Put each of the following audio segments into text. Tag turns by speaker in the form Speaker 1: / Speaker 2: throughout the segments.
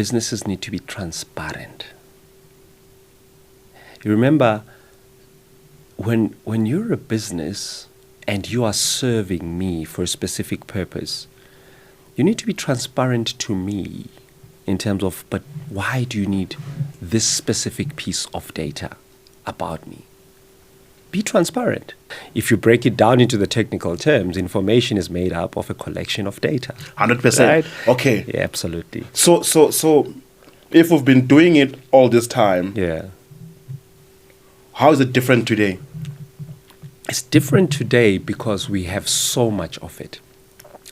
Speaker 1: businesses need to be transparent. You remember, when you're a business and you are serving me for a specific purpose, you need to be transparent to me in terms of, but why do you need this specific piece of data about me? Be transparent. If you break it down into the technical terms, information is made up of a collection of data.
Speaker 2: 100%.
Speaker 1: Right?
Speaker 2: Okay.
Speaker 1: Yeah, absolutely.
Speaker 2: So if we've been doing it all this time,
Speaker 1: Yeah.
Speaker 2: how is it different today?
Speaker 1: It's different today because we have so much of it.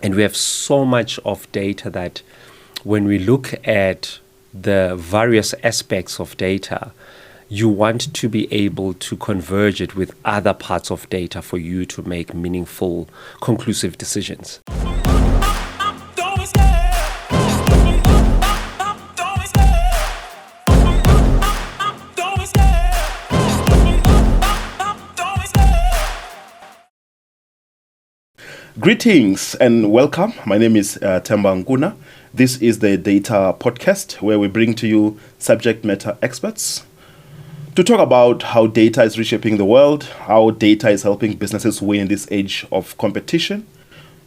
Speaker 1: And we have so much of data that when we look at the various aspects of data, you want to be able to converge it with other parts of data for you to make meaningful, conclusive decisions.
Speaker 2: Greetings and welcome. My name is Themba Nkuna. This is the Data Podcast, where we bring to you subject matter experts to talk about how data is reshaping the world, how data is helping businesses win in this age of competition.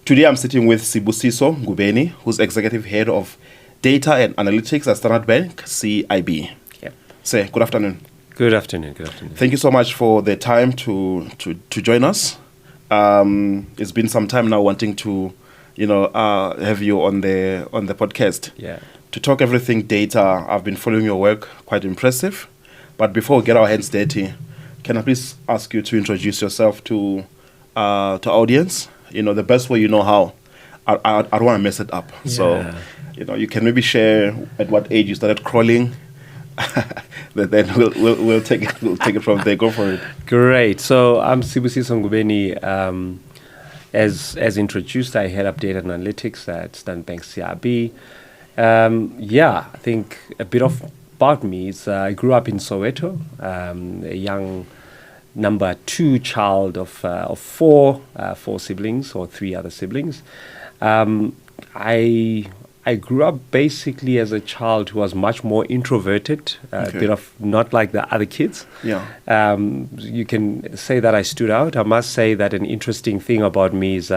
Speaker 2: Today I'm sitting with Sibusiso Ngubeni, who's Executive Head of Data and Analytics at Standard Bank, CIB.
Speaker 1: Yep.
Speaker 2: Say, good afternoon.
Speaker 1: Good afternoon. Good afternoon.
Speaker 2: Thank you so much for the time to join us. It's been some time now wanting to, have you on the podcast.
Speaker 1: Yeah.
Speaker 2: To talk everything data. I've been following your work, quite impressive. But before we get our hands dirty, can I please ask you to introduce yourself to audience? The best way you know how. I don't want to mess it up.
Speaker 1: Yeah.
Speaker 2: So, you can maybe share at what age you started crawling. Then we'll take it from there. Go for it.
Speaker 1: Great. So I'm Sibusiso Ngubeni. As introduced, I head up data and analytics at Standard Bank CIB. I think a bit about me is I grew up in Soweto, a young number 2 child of 4 siblings or 3 other siblings. I grew up basically as a child who was much more introverted, a bit of not like the other kids.
Speaker 2: Yeah.
Speaker 1: You can say that I stood out. I must say that an interesting thing about me is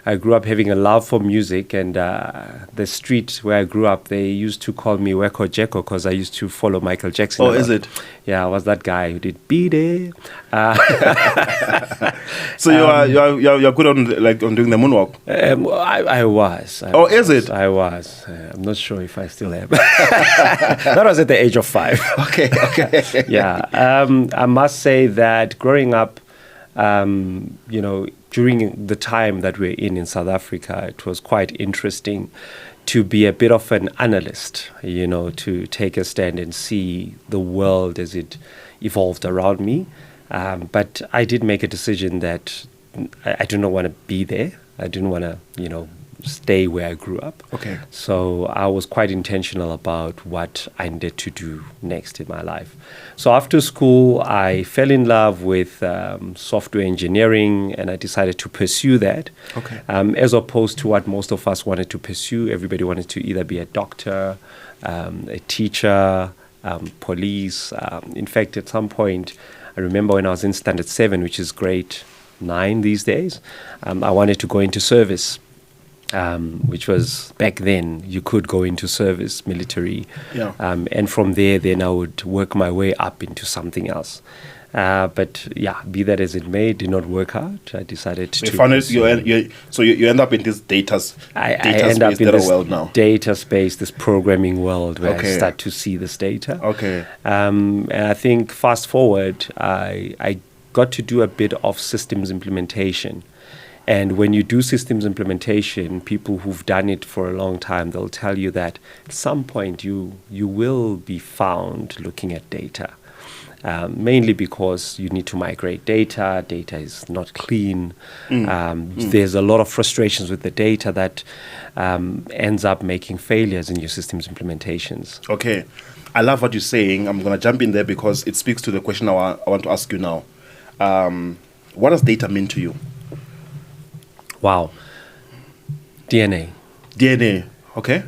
Speaker 1: I grew up having a love for music, and the street where I grew up, they used to call me Weko Jeko because I used to follow Michael Jackson.
Speaker 2: Oh, is it?
Speaker 1: Yeah, I was that guy who did Beat It.
Speaker 2: So you're good on doing the moonwalk.
Speaker 1: I was.
Speaker 2: Is it?
Speaker 1: I was. I'm not sure if I still am. That was at the age of 5.
Speaker 2: Okay.
Speaker 1: Yeah. I must say that growing up, during the time that we're in South Africa, it was quite interesting to be a bit of an analyst, to take a stand and see the world as it evolved around me. But I did make a decision that I do not want to be there. I didn't want to, stay where I grew up.
Speaker 2: Okay.
Speaker 1: So I was quite intentional about what I needed to do next in my life. So after school, I fell in love with software engineering, and I decided to pursue that.
Speaker 2: Okay.
Speaker 1: As opposed to what most of us wanted to pursue. Everybody wanted to either be a doctor, a teacher, police. In fact, at some point, I remember when I was in Standard 7, which is grade 9 these days, I wanted to go into service. Which was back then, you could go into service, military.
Speaker 2: Yeah.
Speaker 1: And from there, then I would work my way up into something else. But be that as it may, it did not work out. I decided to...
Speaker 2: You end up in this data
Speaker 1: I end up in this
Speaker 2: world now.
Speaker 1: Data space, this programming world where
Speaker 2: Okay.
Speaker 1: I start to see this data.
Speaker 2: Okay.
Speaker 1: And I think fast forward, I got to do a bit of systems implementation. And when you do systems implementation, people who've done it for a long time, they'll tell you that at some point you will be found looking at data, mainly because you need to migrate data. Data is not clean. There's a lot of frustrations with the data that ends up making failures in your systems implementations.
Speaker 2: Okay. I love what you're saying. I'm going to jump in there because it speaks to the question I want to ask you now. What does data mean to you?
Speaker 1: Wow. DNA.
Speaker 2: DNA, okay.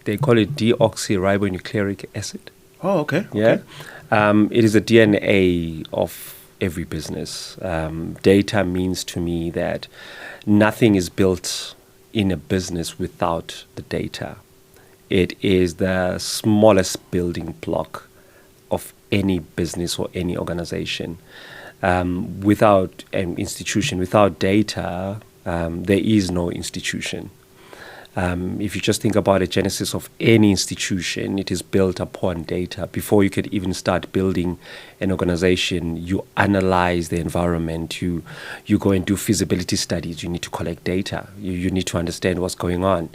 Speaker 1: They call it deoxyribonucleic acid.
Speaker 2: Oh, okay.
Speaker 1: Yeah.
Speaker 2: Okay.
Speaker 1: It is the DNA of every business. Data means to me that nothing is built in a business without the data. It is the smallest building block of any business or any organization. Without an institution, without data, there is no institution. If you just think about the genesis of any institution, it is built upon data. Before you could even start building an organization, you analyze the environment, you go and do feasibility studies, you need to collect data, you need to understand what's going on.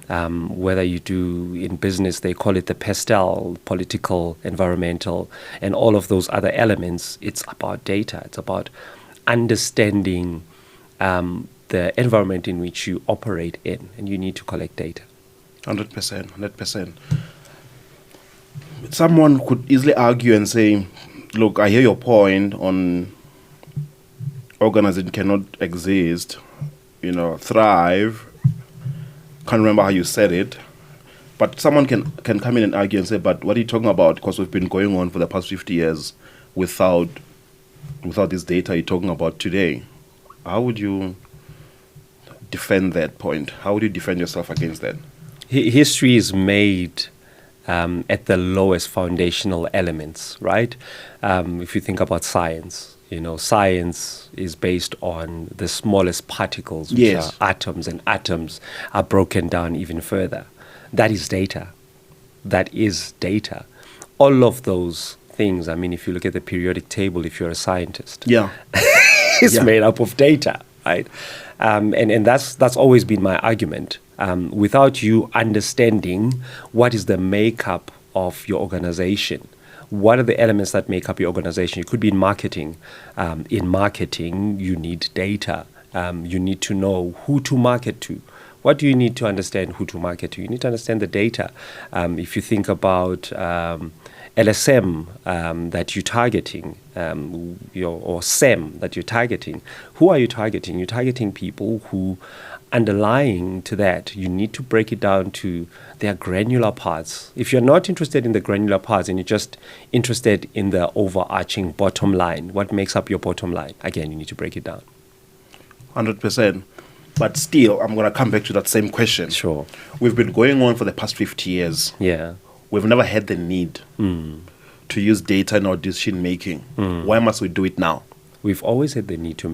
Speaker 1: Whether you do in business, they call it the PESTEL, political, environmental, and all of those other elements, it's about data. It's about understanding the environment in which you operate in, and you need to collect data.
Speaker 2: 100%, 100%. Someone could easily argue and say, look, I hear your point on organism cannot exist, thrive. Can't remember how you said it. But someone can come in and argue and say, but what are you talking about? Because we've been going on for the past 50 years without this data you're talking about today. How would you defend that point? How would you defend yourself against that?
Speaker 1: History is made at the lowest foundational elements, right? If you think about science, science is based on the smallest particles, which are atoms, and atoms are broken down even further. That is data. That is data. All of those things, if you look at the periodic table, if you're a scientist, it's made up of data, right? And that's always been my argument. Without you understanding what is the makeup of your organization, what are the elements that make up your organization? You could be in marketing. In marketing, you need data. You need to know who to market to. What do you need to understand who to market to? You need to understand the data. If you think about LSM that you're targeting, or SEM that you're targeting, who are you targeting? You're targeting people who, underlying to that, you need to break it down to their granular parts. If you're not interested in the granular parts and you're just interested in the overarching bottom line, what makes up your bottom line? Again, you need to break it down.
Speaker 2: 100%. But still, I'm going to come back to that same question.
Speaker 1: Sure.
Speaker 2: We've been going on for the past 50 years.
Speaker 1: Yeah.
Speaker 2: We've never had the need to use data in our decision making. Why must we do it now?
Speaker 1: We've always had the need to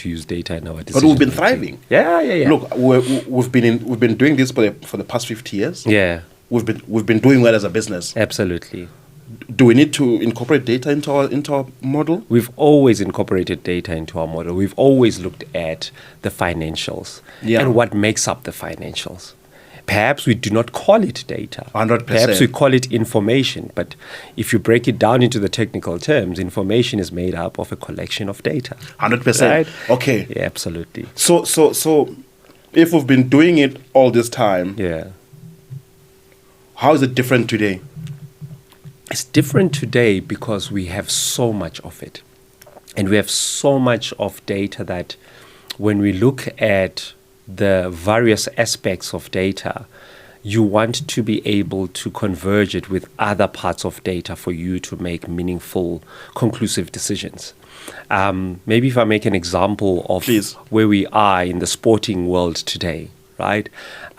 Speaker 1: use data in our decision.
Speaker 2: But we've been thriving.
Speaker 1: Yeah.
Speaker 2: Look, we've been doing this for the past 50 years.
Speaker 1: Yeah.
Speaker 2: We've been doing well as a business.
Speaker 1: Absolutely.
Speaker 2: Do we need to incorporate data into our model?
Speaker 1: We've always incorporated data into our model. We've always looked at the financials and what makes up the financials. Perhaps we do not call it data.
Speaker 2: 100%.
Speaker 1: Perhaps we call it information. But if you break it down into the technical terms, information is made up of a collection of data.
Speaker 2: 100%.
Speaker 1: Right?
Speaker 2: Okay.
Speaker 1: Yeah, absolutely.
Speaker 2: So if we've been doing it all this time, how is it different today?
Speaker 1: It's different today because we have so much of it. And we have so much of data that when we look at the various aspects of data, you want to be able to converge it with other parts of data for you to make meaningful, conclusive decisions. Maybe if I make an example of
Speaker 2: Please.
Speaker 1: Where we are in the sporting world today, right?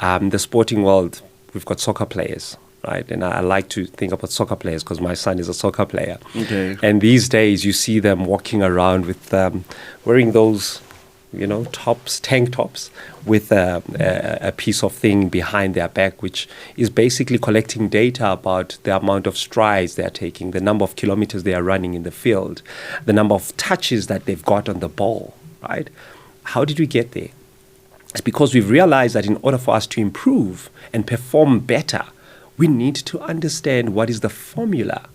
Speaker 1: The sporting world, we've got soccer players, right? And I like to think about soccer players because my son is a soccer player.
Speaker 2: Okay.
Speaker 1: And these days you see them walking around with wearing those tank tops with a piece of thing behind their back, which is basically collecting data about the amount of strides they are taking, the number of kilometers they are running in the field, the number of touches that they've got on the ball, right? How did we get there? It's because we've realized that in order for us to improve and perform better, we need to understand what is the formula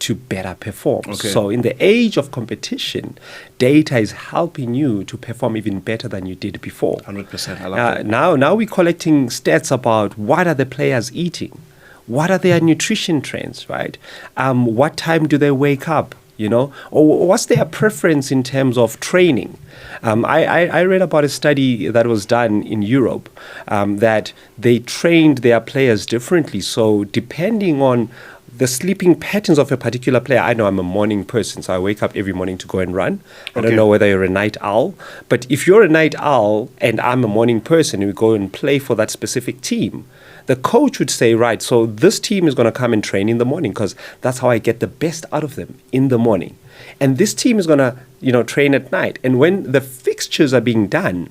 Speaker 1: to better perform.
Speaker 2: Okay.
Speaker 1: So in the age of competition, data is helping you to perform even better than you did before.
Speaker 2: 100%. I love that.
Speaker 1: Now we're collecting stats about what are the players eating, what are their nutrition trends, right? What time do they wake up? or what's their preference in terms of training? I read about a study that was done in Europe that they trained their players differently. So depending on the sleeping patterns of a particular player, I know I'm a morning person, so I wake up every morning to go and run. I don't know whether you're a night owl, but if you're a night owl and I'm a morning person and we go and play for that specific team, the coach would say, right, so this team is going to come and train in the morning because that's how I get the best out of them in the morning. And this team is going to, train at night. And when the fixtures are being done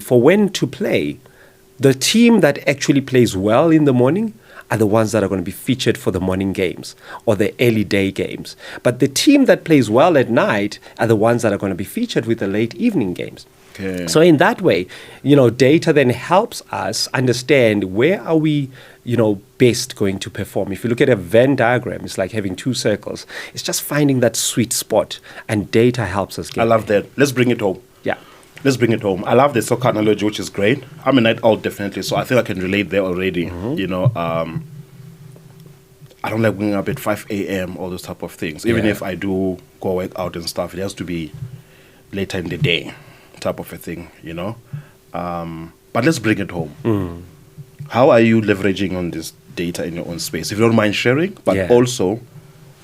Speaker 1: for when to play, the team that actually plays well in the morning are the ones that are going to be featured for the morning games or the early day games. But the team that plays well at night are the ones that are going to be featured with the late evening games. Okay. So in that way, data then helps us understand where are we, best going to perform. If you look at a Venn diagram, it's like having two circles. It's just finding that sweet spot, and data helps us get
Speaker 2: I love that. Let's bring it home.
Speaker 1: Yeah.
Speaker 2: Let's bring it home. I love the soccer analogy, which is great. I'm a night owl, definitely, so I think I can relate there already. I don't like waking up at 5 a.m., all those type of things. Even if I do go work out and stuff, it has to be later in the day type of a thing, But let's bring it home. How are you leveraging on this data in your own space? If you don't mind sharing, but also,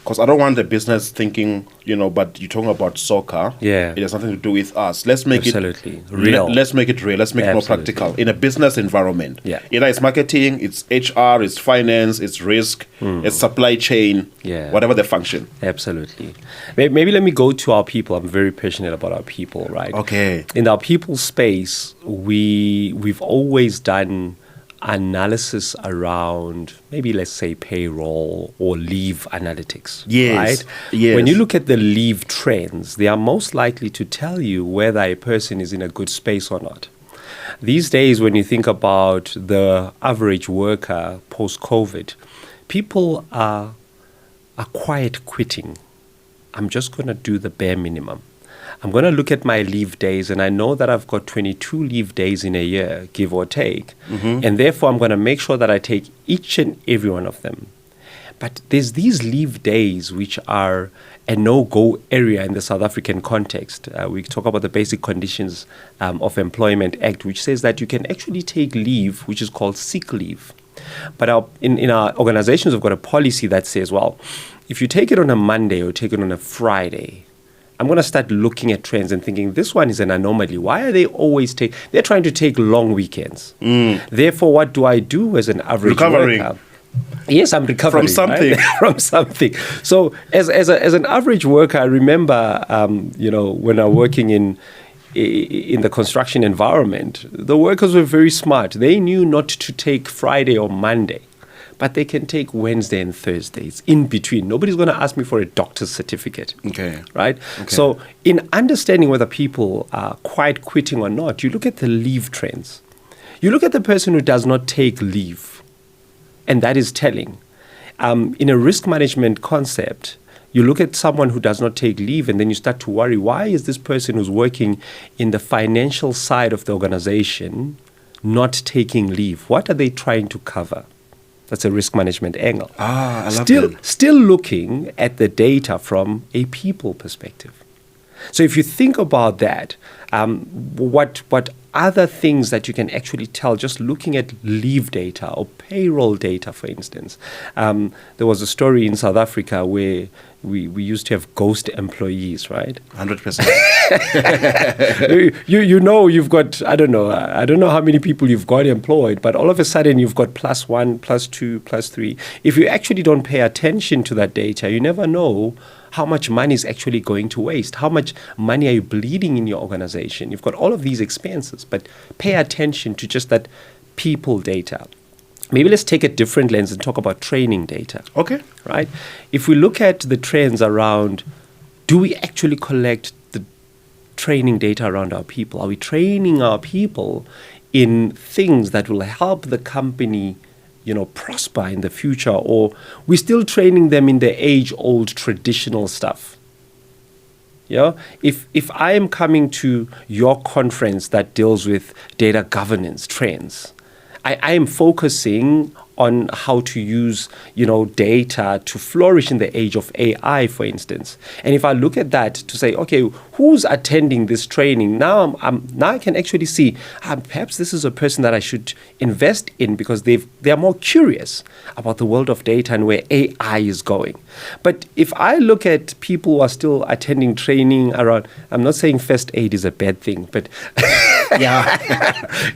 Speaker 2: because I don't want the business thinking, but you're talking about soccer.
Speaker 1: Yeah.
Speaker 2: It has nothing to do with us. Let's make
Speaker 1: it real.
Speaker 2: Let's make it real. Let's make it more practical in a business environment.
Speaker 1: Yeah.
Speaker 2: Either it's marketing, it's HR, it's finance, it's risk, it's supply chain, whatever the function.
Speaker 1: Absolutely. Maybe let me go to our people. I'm very passionate about our people, right?
Speaker 2: Okay.
Speaker 1: In our people space, we've always done analysis around maybe, let's say, payroll or leave analytics.
Speaker 2: Yes.
Speaker 1: Right?
Speaker 2: Yes.
Speaker 1: When you look at the leave trends, they are most likely to tell you whether a person is in a good space or not. These days, when you think about the average worker post-COVID, people are quiet quitting. I'm just going to do the bare minimum. I'm going to look at my leave days, and I know that I've got 22 leave days in a year, give or take. And therefore, I'm going to make sure that I take each and every one of them. But there's these leave days which are a no-go area in the South African context. We talk about the Basic Conditions of Employment Act, which says that you can actually take leave, which is called sick leave. But in our organizations, we've got a policy that says, well, if you take it on a Monday or take it on a Friday, I'm going to start looking at trends and thinking, this one is an anomaly. Why are they always they're trying to take long weekends. Therefore, what do I do as an average worker? Yes, I'm recovering.
Speaker 2: From something.
Speaker 1: Right? From something. So as an average worker, I remember, when I'm working in the construction environment, the workers were very smart. They knew not to take Friday or Monday, but they can take Wednesday and Thursdays in between. Nobody's going to ask me for a doctor's certificate.
Speaker 2: Okay.
Speaker 1: Right?
Speaker 2: Okay.
Speaker 1: So in understanding whether people are quite quitting or not, you look at the leave trends. You look at the person who does not take leave, and that is telling. In a risk management concept, you look at someone who does not take leave, and then you start to worry, why is this person who's working in the financial side of the organization not taking leave? What are they trying to cover? That's a risk management angle.
Speaker 2: I love that.
Speaker 1: Still looking at the data from a people perspective. So if you think about that, what other things that you can actually tell just looking at leave data or payroll data, for instance. There was a story in South Africa where we used to have ghost employees, right?
Speaker 2: 100%.
Speaker 1: You've got, I don't know how many people you've got employed, but all of a sudden you've got +1, +2, +3. If you actually don't pay attention to that data, you never know how much money is actually going to waste. How much money are you bleeding in your organization? You've got all of these expenses, but pay attention to just that people data. Maybe let's take a different lens and talk about training data.
Speaker 2: Okay.
Speaker 1: Right? If we look at the trends around, do we actually collect the training data around our people? Are we training our people in things that will help the company, prosper in the future, or we're still training them in the age-old traditional stuff? If I am coming to your conference that deals with data governance trends, I am focusing on how to use, data to flourish in the age of AI, for instance. And if I look at that to say, okay, who's attending this training? Now I can actually see perhaps this is a person that I should invest in because they are more curious about the world of data and where AI is going. But if I look at people who are still attending training around, I'm not saying first aid is a bad thing, but
Speaker 2: Yeah.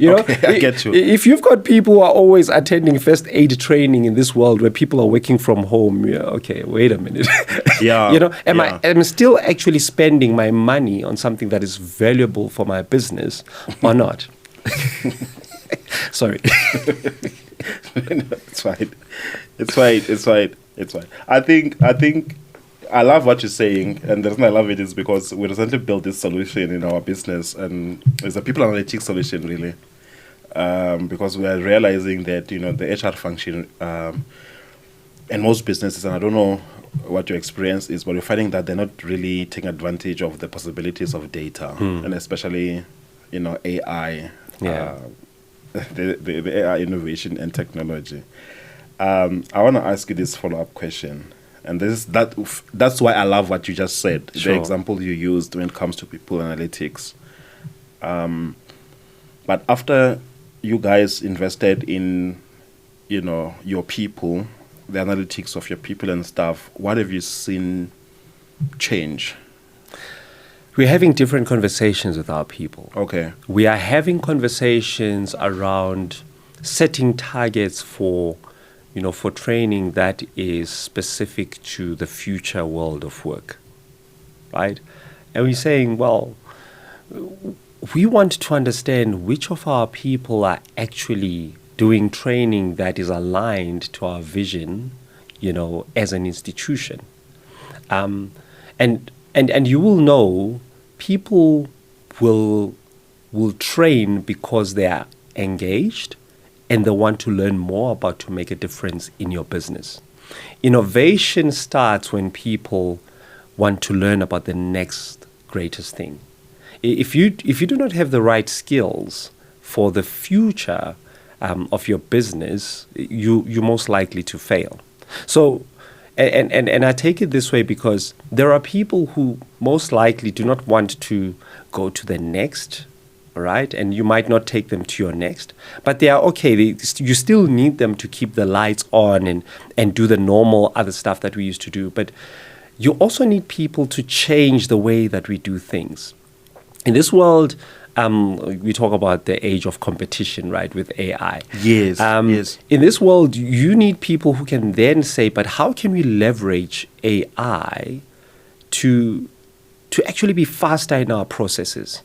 Speaker 2: Okay, I get you.
Speaker 1: If you've got people who are always attending first aid training in this world where people are working from home, okay, wait a minute.
Speaker 2: Yeah.
Speaker 1: Am I still actually spending my money on something that is valuable for my business or not? Sorry.
Speaker 2: It's fine. It's fine. I think I love what you're saying, and the reason I love it is because we recently built this solution in our business, and it's a people analytics solution, really, because we are realizing that the HR function and most businesses, and I don't know what your experience is, but we're finding that they're not really taking advantage of the possibilities of data, and especially AI,
Speaker 1: Yeah.
Speaker 2: the AI innovation and technology. I want to ask you this follow-up question. And that's why I love what you just said,
Speaker 1: Sure.
Speaker 2: the example you used when it comes to people analytics. But after you guys invested in, your people, the analytics of your people and stuff, what have you seen change?
Speaker 1: We're having different conversations with our people.
Speaker 2: Okay.
Speaker 1: We are having conversations around setting targets for training that is specific to the future world of work, right? And we're saying, well, we want to understand which of our people are actually doing training that is aligned to our vision, as an institution. And you will know people will train because they are engaged and they want to learn more about to make a difference in your business. Innovation starts when people want to learn about the next greatest thing. If you do not have the right skills for the future of your business, you're most likely to fail. So, and I take it this way because there are people who most likely do not want to go to the next, right? And you might not take them to your next, but they are okay. You still need them to keep the lights on and do the normal other stuff that we used to do. But you also need people to change the way that we do things. In this world, we talk about the age of competition, right, with AI.
Speaker 2: Yes, yes.
Speaker 1: In this world, you need people who can then say, but how can we leverage AI to actually be faster in our processes?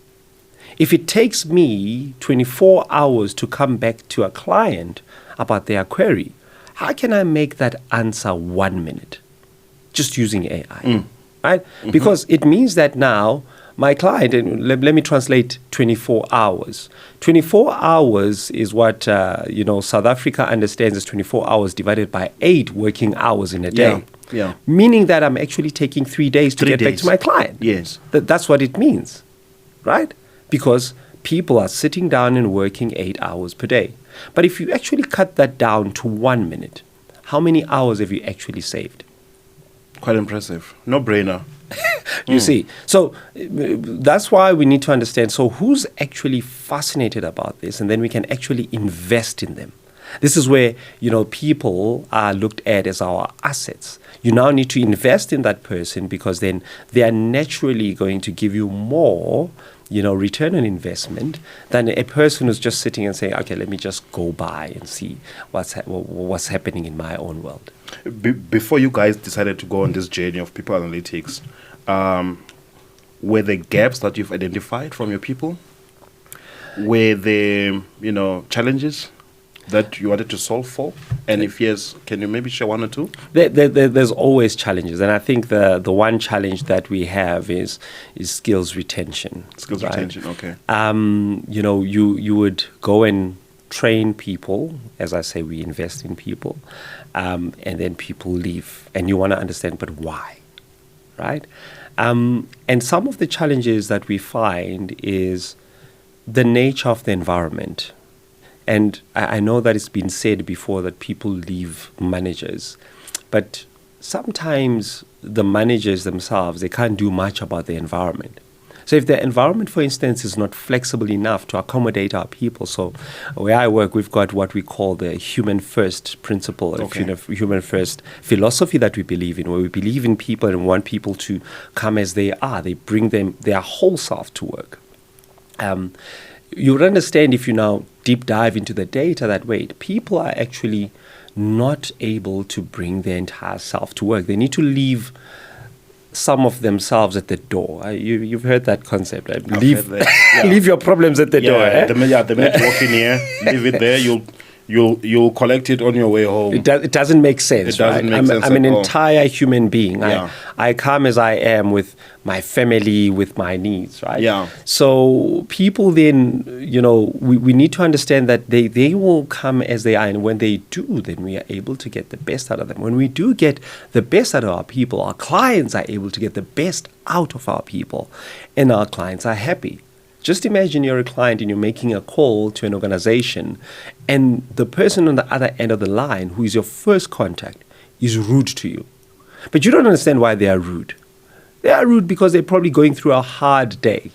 Speaker 1: If it takes me 24 hours to come back to a client about their query, how can I make that answer 1 minute just using AI, right? Mm-hmm. Because it means that now my client, and let me translate 24 hours. 24 hours is what, South Africa understands as 24 hours divided by 8 working hours in a day.
Speaker 2: Yeah.
Speaker 1: Meaning that I'm actually taking 3 days to get back to my client.
Speaker 2: Yes.
Speaker 1: That's what it means, right? Because people are sitting down and working 8 hours per day. But if you actually cut that down to 1 minute, how many hours have you actually saved?
Speaker 2: Quite impressive. No brainer.
Speaker 1: You see, so that's why we need to understand, so who's actually fascinated about this, and then we can actually invest in them. This is where, people are looked at as our assets. You now need to invest in that person because then they are naturally going to give you more, return on investment than a person who's just sitting and saying, okay, let me just go by and see what's happening in my own world.
Speaker 2: Before you guys decided to go on this journey of people analytics, were there gaps that you've identified from your people? Were there, challenges that you wanted to solve for? And if yes, can you maybe share one or two?
Speaker 1: There's always challenges. And I think the one challenge that we have is skills retention.
Speaker 2: Skills retention, okay.
Speaker 1: You would go and train people. As I say, we invest in people. And then people leave. And you want to understand, but why? Right? And some of the challenges that we find is the nature of the environment. And I know that it's been said before that people leave managers, but sometimes the managers themselves, they can't do much about the environment. So if the environment, for instance, is not flexible enough to accommodate our people, so where I work, we've got what we call the human first principle, human first philosophy that we believe in, where we believe in people and want people to come as they are. They bring their whole self to work. You would understand if you now deep dive into the data that, wait, people are actually not able to bring their entire self to work. They need to leave some of themselves at the door. You've heard that concept, right? Leave your problems at the door.
Speaker 2: The minute you walk in here, leave it there. You'll collect it on your way home.
Speaker 1: It doesn't make sense. I'm an entire human being.
Speaker 2: Yeah.
Speaker 1: I come as I am with my family, with my needs, right?
Speaker 2: Yeah.
Speaker 1: So people then, we need to understand that they will come as they are, and when they do, then we are able to get the best out of them. When we do get the best out of our people, our clients are able to get the best out of our people, and our clients are happy. Just imagine you're a client and you're making a call to an organization, and the person on the other end of the line, who is your first contact, is rude to you. But you don't understand why they are rude. They are rude because they're probably going through a hard day.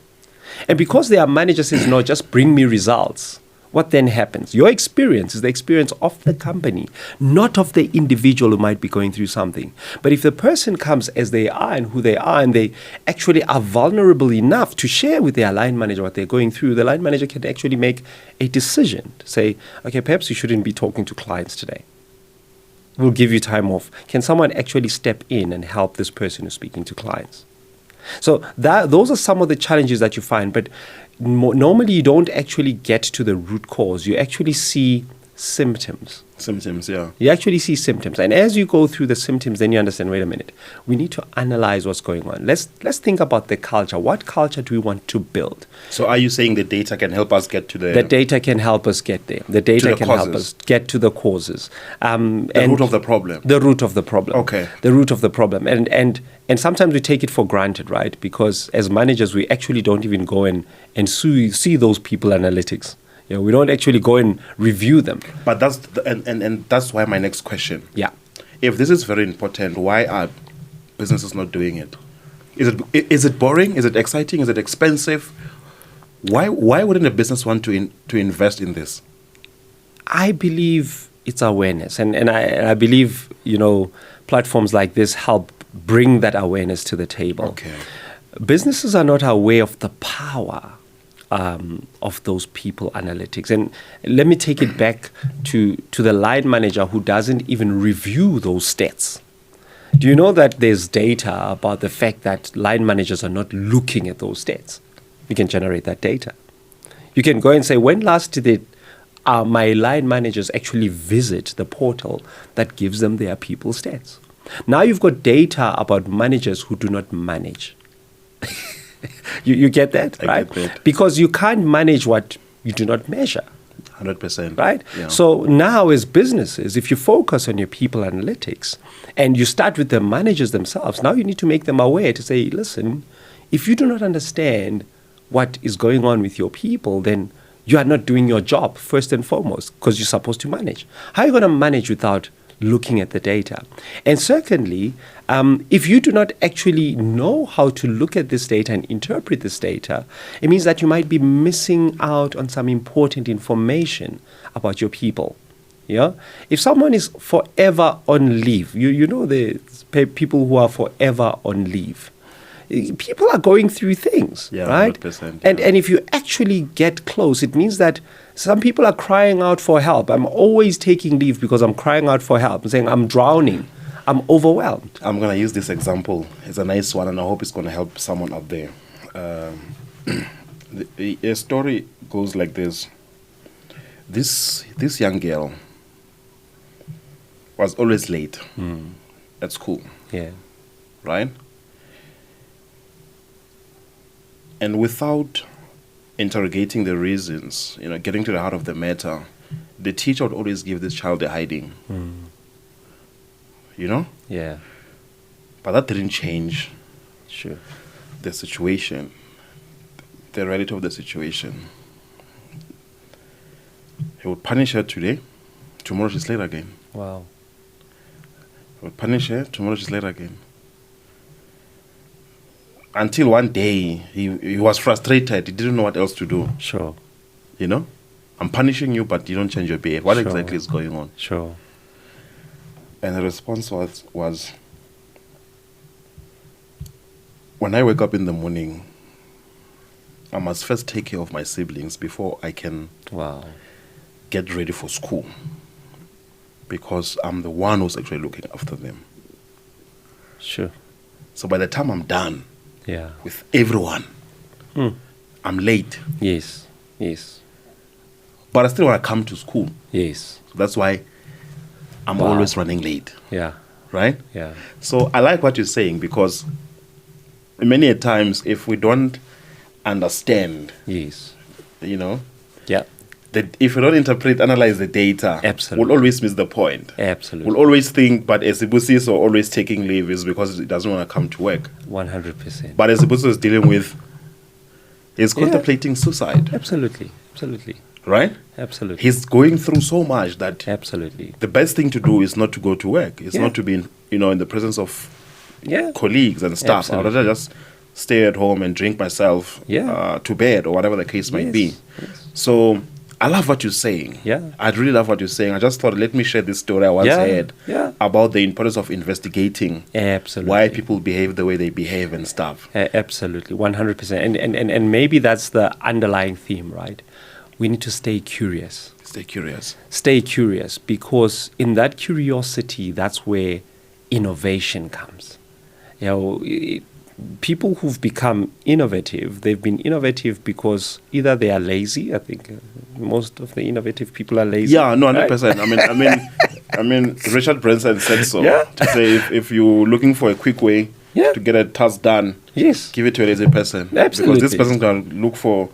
Speaker 1: And because their manager says, no, just bring me results, what then happens? Your experience is the experience of the company, not of the individual who might be going through something. But if the person comes as they are and who they are, and they actually are vulnerable enough to share with their line manager what they're going through, the line manager can actually make a decision to say, okay, perhaps you shouldn't be talking to clients today. We'll give you time off. Can someone actually step in and help this person who's speaking to clients? So those are some of the challenges that you find, but normally you don't actually get to the root cause. You actually see symptoms.
Speaker 2: Symptoms, yeah.
Speaker 1: You actually see symptoms. And as you go through the symptoms, then you understand, wait a minute, we need to analyze what's going on. Let's think about the culture. What culture do we want to build?
Speaker 2: So are you saying the data can help us get to the...
Speaker 1: The data can help us get there. The data can help us get to the causes.
Speaker 2: The root of the problem.
Speaker 1: The root of the problem.
Speaker 2: Okay.
Speaker 1: The root of the problem. And sometimes we take it for granted, right? Because as managers, we actually don't even go and see those people analytics. We don't actually go and review them.
Speaker 2: But that's and that's why my next question.
Speaker 1: Yeah.
Speaker 2: If this is very important, why are businesses not doing it? Is it boring? Is it exciting? Is it expensive? Why wouldn't a business want to invest in this?
Speaker 1: I believe it's awareness, and I believe platforms like this help bring that awareness to the table.
Speaker 2: Okay.
Speaker 1: Businesses are not aware of the power of those people analytics. And let me take it back to the line manager who doesn't even review those stats. Do you know that there's data about the fact that line managers are not looking at those stats? You can generate that data. You can go and say, when last did my line managers actually visit the portal that gives them their people stats? Now you've got data about managers who do not manage. You get that, right?
Speaker 2: I get that.
Speaker 1: Because you can't manage what you do not measure.
Speaker 2: 100%.
Speaker 1: Right?
Speaker 2: Yeah.
Speaker 1: So now as businesses, if you focus on your people analytics and you start with the managers themselves, now you need to make them aware to say, listen, if you do not understand what is going on with your people, then you are not doing your job first and foremost, because you're supposed to manage. How are you going to manage without looking at the data? And secondly, if you do not actually know how to look at this data and interpret this data, it means that you might be missing out on some important information about your people. Yeah? If someone is forever on leave, you know the people who are forever on leave. People are going through things, right?
Speaker 2: 100%,
Speaker 1: and if you actually get close, it means that some people are crying out for help. I'm always taking leave because I'm crying out for help. I'm saying I'm drowning. I'm overwhelmed.
Speaker 2: I'm going to use this example. It's a nice one, and I hope it's going to help someone out there. A story goes like this. This young girl was always late at school.
Speaker 1: Yeah.
Speaker 2: Right? And without interrogating the reasons, getting to the heart of the matter, the teacher would always give this child a hiding.
Speaker 1: Yeah.
Speaker 2: But that didn't change the situation, the reality of the situation. He would punish her today, tomorrow she's late again.
Speaker 1: Wow.
Speaker 2: He would punish her, tomorrow she's late again. Until one day, he was frustrated. He didn't know what else to do.
Speaker 1: Sure.
Speaker 2: You know? I'm punishing you, but you don't change your behavior. What
Speaker 1: Sure.
Speaker 2: exactly is going on?
Speaker 1: Sure.
Speaker 2: And the response was, when I wake up in the morning, I must first take care of my siblings before I can
Speaker 1: Wow.
Speaker 2: get ready for school. Because I'm the one who's actually looking after them.
Speaker 1: Sure.
Speaker 2: So by the time I'm done
Speaker 1: Yeah.
Speaker 2: with everyone, I'm late.
Speaker 1: Yes. Yes.
Speaker 2: But I still want to come to school.
Speaker 1: Yes.
Speaker 2: So that's why I'm
Speaker 1: Wow.
Speaker 2: always running late.
Speaker 1: Yeah.
Speaker 2: Right?
Speaker 1: Yeah.
Speaker 2: So I like what you're saying, because many a times if we don't understand,
Speaker 1: Yes.
Speaker 2: you know,
Speaker 1: Yeah.
Speaker 2: that if we don't interpret, analyze the data,
Speaker 1: Absolutely.
Speaker 2: we'll always miss the point.
Speaker 1: Absolutely.
Speaker 2: We'll always think, but a Sibusiso always taking leave is because he doesn't want to come to work.
Speaker 1: 100%.
Speaker 2: But a Sibusiso is dealing with, he's
Speaker 1: Yeah.
Speaker 2: contemplating suicide,
Speaker 1: Absolutely. Absolutely.
Speaker 2: right?
Speaker 1: Absolutely.
Speaker 2: He's going through so much that
Speaker 1: Absolutely.
Speaker 2: the best thing to do is not to go to work. It's
Speaker 1: Yeah.
Speaker 2: not to be, in the presence of
Speaker 1: Yeah.
Speaker 2: colleagues and stuff. I'd
Speaker 1: Absolutely.
Speaker 2: rather just stay at home and drink myself
Speaker 1: Yeah.
Speaker 2: to bed or whatever the case might
Speaker 1: Yes.
Speaker 2: be.
Speaker 1: Yes.
Speaker 2: So I love what you're saying.
Speaker 1: Yeah.
Speaker 2: I really love what you're saying. I just thought, let me share this story I once
Speaker 1: Yeah.
Speaker 2: heard
Speaker 1: Yeah.
Speaker 2: about the importance of investigating
Speaker 1: Absolutely.
Speaker 2: why people behave the way they behave and stuff.
Speaker 1: Absolutely, 100%. And maybe that's the underlying theme, right? We need to stay curious.
Speaker 2: Stay curious.
Speaker 1: Stay curious, because in that curiosity, that's where innovation comes. People who've become innovative, they've been innovative because either they are lazy. I think most of the innovative people are lazy.
Speaker 2: Yeah, no,
Speaker 1: right?
Speaker 2: 100%. I mean, Richard Branson said so.
Speaker 1: Yeah.
Speaker 2: To say if you're looking for a quick way
Speaker 1: Yeah.
Speaker 2: to get a task done,
Speaker 1: Yes.
Speaker 2: give it to a lazy person.
Speaker 1: Absolutely.
Speaker 2: Because this person's going to look for,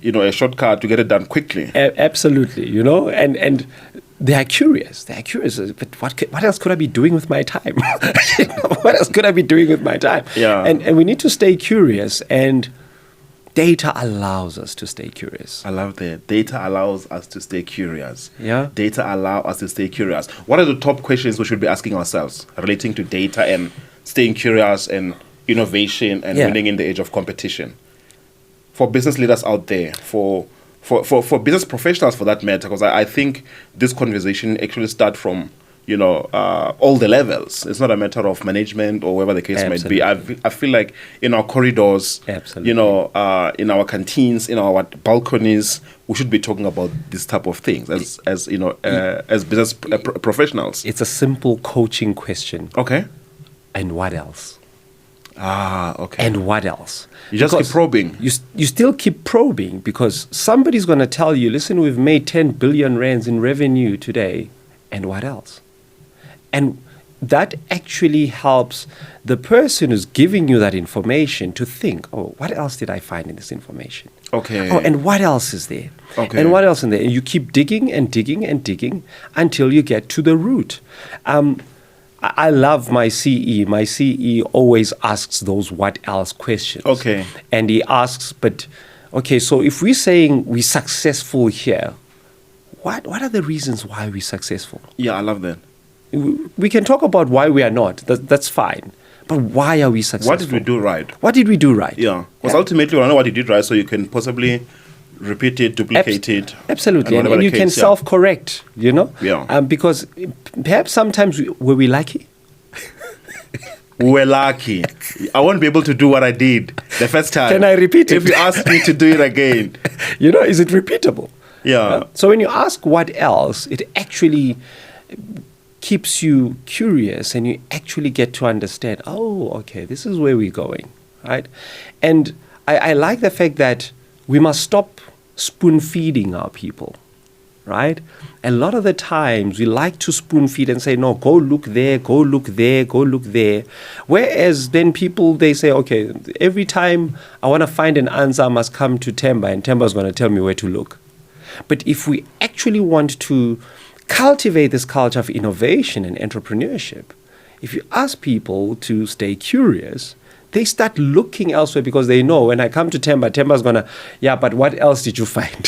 Speaker 2: a shortcut to get it done quickly.
Speaker 1: Absolutely, and they are curious. They are curious. But what else could I be doing with my time? What else could I be doing with my time?
Speaker 2: Yeah.
Speaker 1: And we need to stay curious, and data allows us to stay curious.
Speaker 2: I love that. Data allows us to stay curious.
Speaker 1: Yeah.
Speaker 2: Data allow us to stay curious. What are the top questions we should be asking ourselves relating to data and staying curious and innovation and
Speaker 1: Yeah.
Speaker 2: winning in the age of competition? For business leaders out there, for business professionals for that matter, because I think this conversation actually starts from, all the levels. It's not a matter of management or whatever the case might be. I feel like in our corridors,
Speaker 1: Absolutely.
Speaker 2: in our canteens, in our balconies, we should be talking about this type of things as business professionals.
Speaker 1: It's a simple coaching question.
Speaker 2: Okay.
Speaker 1: And what else?
Speaker 2: Okay.
Speaker 1: And what else?
Speaker 2: You just
Speaker 1: Because
Speaker 2: keep probing.
Speaker 1: You still keep probing, because somebody's going to tell you, listen, we've made 10 billion rands in revenue today. And what else? And that actually helps the person who's giving you that information to think, oh, what else did I find in this information?
Speaker 2: Okay.
Speaker 1: Oh, and what else is there?
Speaker 2: Okay.
Speaker 1: And what else in there? And you keep digging and digging and digging until you get to the root. I love my CE. My CE always asks those what else questions.
Speaker 2: Okay.
Speaker 1: And he asks, so if we're saying we're successful here, what are the reasons why we're successful?
Speaker 2: Yeah, I love that.
Speaker 1: We can talk about why we are not. That's fine. But why are we successful?
Speaker 2: What did we do right?
Speaker 1: What did we do right?
Speaker 2: Yeah. Because ultimately, we know what you did right, so you can possibly repeat it, duplicate it.
Speaker 1: Absolutely.
Speaker 2: and
Speaker 1: And
Speaker 2: whatever
Speaker 1: you
Speaker 2: the
Speaker 1: can
Speaker 2: case, yeah.
Speaker 1: self-correct,
Speaker 2: Yeah.
Speaker 1: Because perhaps sometimes were we lucky?
Speaker 2: We were lucky. I won't be able to do what I did the first time.
Speaker 1: Can I repeat it?
Speaker 2: If you ask me to do it again.
Speaker 1: Is it repeatable?
Speaker 2: Yeah.
Speaker 1: So when you ask what else, it actually keeps you curious, and you actually get to understand, oh, okay, this is where we're going, right? And I like the fact that we must stop spoon feeding our people, right? A lot of the times we like to spoon feed and say, no, go look there, go look there, go look there. Whereas then people, they say, okay, every time I want to find an answer, I must come to Themba, and Themba's going to tell me where to look. But if we actually want to cultivate this culture of innovation and entrepreneurship, if you ask people to stay curious, they start looking elsewhere, because they know when I come to Themba's going to, yeah, but what else did you find?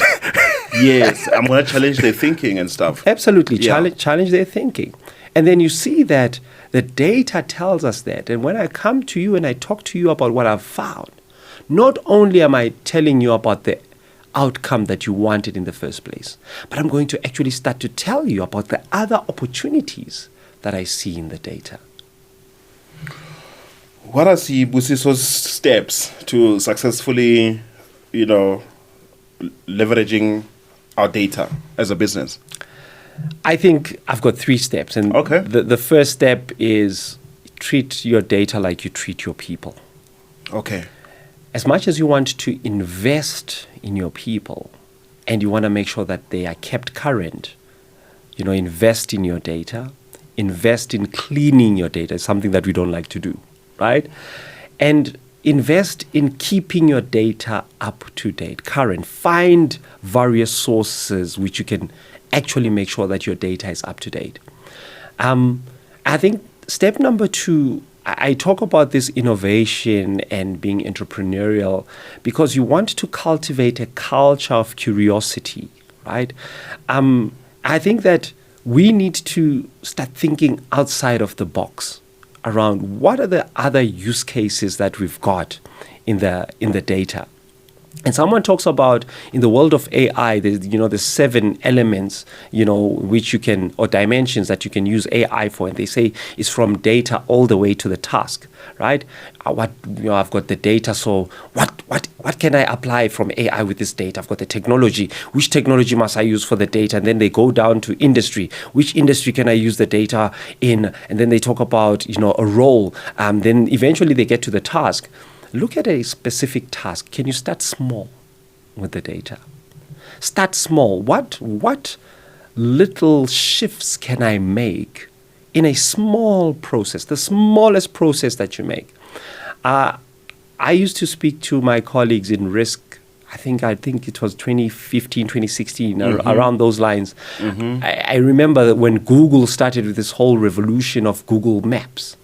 Speaker 2: Yes, I'm going to challenge their thinking and stuff.
Speaker 1: Absolutely,
Speaker 2: Yeah.
Speaker 1: challenge their thinking. And then you see that the data tells us that. And when I come to you and I talk to you about what I've found, not only am I telling you about the outcome that you wanted in the first place, but I'm going to actually start to tell you about the other opportunities that I see in the data.
Speaker 2: What are Sibusiso's steps to successfully, leveraging our data as a business?
Speaker 1: I think I've got 3 steps. And
Speaker 2: Okay.
Speaker 1: the first step is treat your data like you treat your people.
Speaker 2: Okay.
Speaker 1: As much as you want to invest in your people and you want to make sure that they are kept current, invest in your data, invest in cleaning your data. It's something that we don't like to do, right? And invest in keeping your data up to date, current. Find various sources which you can actually make sure that your data is up to date. I think step number 2, I talk about this innovation and being entrepreneurial because you want to cultivate a culture of curiosity, right? I think that we need to start thinking outside of the box around what are the other use cases that we've got in the data. And someone talks about in the world of AI, the 7 elements, which you can, or dimensions that you can use AI for. And they say it's from data all the way to the task, right? I've got the data. So what can I apply from AI with this data? I've got the technology. Which technology must I use for the data? And then they go down to industry. Which industry can I use the data in? And then they talk about, a role. Then eventually they get to the task. Look at a specific task. Can you start small with the data? Start small. What little shifts can I make in a small process, the smallest process that you make? I used to speak to my colleagues in risk. I think it was 2015, 2016, around those lines. Mm-hmm. I remember that when Google started with this whole revolution of Google Maps.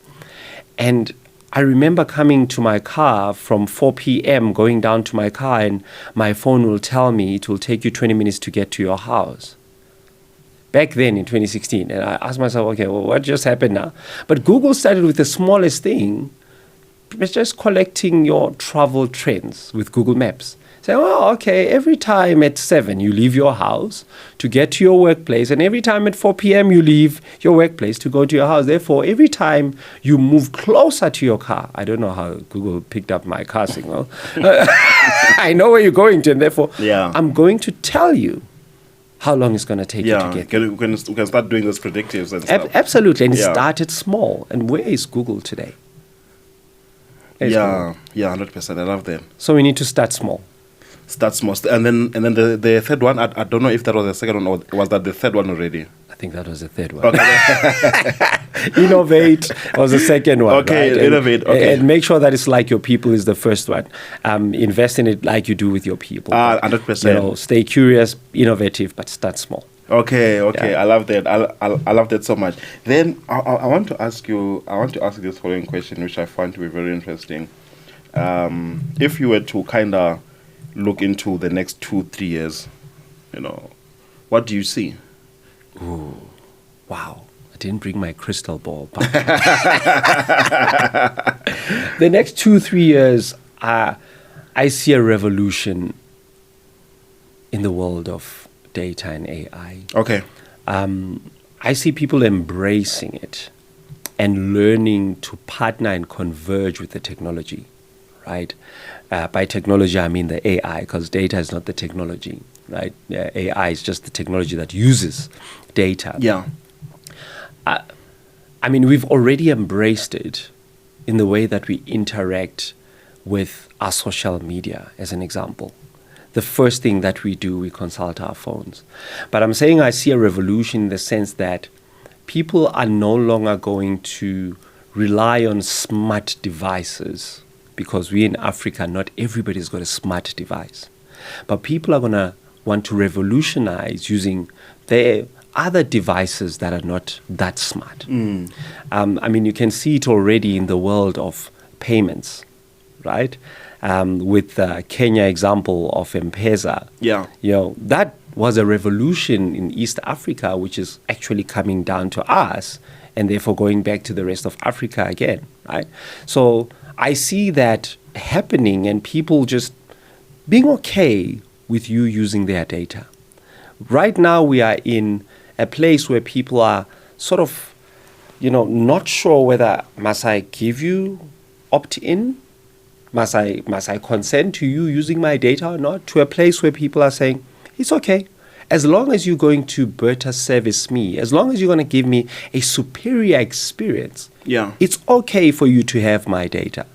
Speaker 1: And I remember coming to my car from 4 p.m., going down to my car, and my phone will tell me it will take you 20 minutes to get to your house. Back then in 2016. And I asked myself, okay, well, what just happened now? But Google started with the smallest thing. It's just collecting your travel trends with Google Maps. Say, okay, every time at 7 you leave your house to get to your workplace, and every time at 4 p.m. you leave your workplace to go to your house. Therefore, every time you move closer to your car, I don't know how Google picked up my car signal. I know where you're going to, and therefore I'm going to tell you how long it's going to take you to get there.
Speaker 2: We can start doing those predictives and stuff.
Speaker 1: Absolutely, and it started small. And where is Google today?
Speaker 2: Yeah, 100%. I love that.
Speaker 1: So we need to start small.
Speaker 2: Start small. And then the third one, I don't know if that was the second one or was that the third one already?
Speaker 1: I think that was the third one. Okay. Innovate was the second one.
Speaker 2: Okay,
Speaker 1: right?
Speaker 2: innovate. Okay.
Speaker 1: And make sure that it's like your people is the first one. Invest in it like you do with your people.
Speaker 2: 100%.
Speaker 1: Stay curious, innovative, but start small.
Speaker 2: Okay. Yeah. I love that. I love that so much. Then I want to ask you. I want to ask this following question, which I find to be very interesting. If you were to kind of look into the next 2-3 years, what do you see?
Speaker 1: Ooh, wow! I didn't bring my crystal ball. But the next 2-3 years, I see a revolution in the world of data and AI.
Speaker 2: Okay.
Speaker 1: I see people embracing it and learning to partner and converge with the technology, right? By technology, I mean the AI, because data is not the technology, right? AI is just the technology that uses data.
Speaker 2: Yeah.
Speaker 1: I mean, we've already embraced it in the way that we interact with our social media, as an example. The first thing that we do, we consult our phones. But I'm saying I see a revolution in the sense that people are no longer going to rely on smart devices, because we in Africa, not everybody's got a smart device. But people are going to want to revolutionize using their other devices that are not that smart. I mean, you can see it already in the world of payments, right? With the Kenya example of M-Pesa.
Speaker 2: Yeah.
Speaker 1: That was a revolution in East Africa, which is actually coming down to us and therefore going back to the rest of Africa again, right? So I see that happening and people just being okay with you using their data. Right now we are in a place where people are sort of, not sure whether must I give you opt-in? Must I consent to you using my data or not? To a place where people are saying, it's okay. As long as you're going to better service me, as long as you're going to give me a superior experience, it's okay for you to have my data.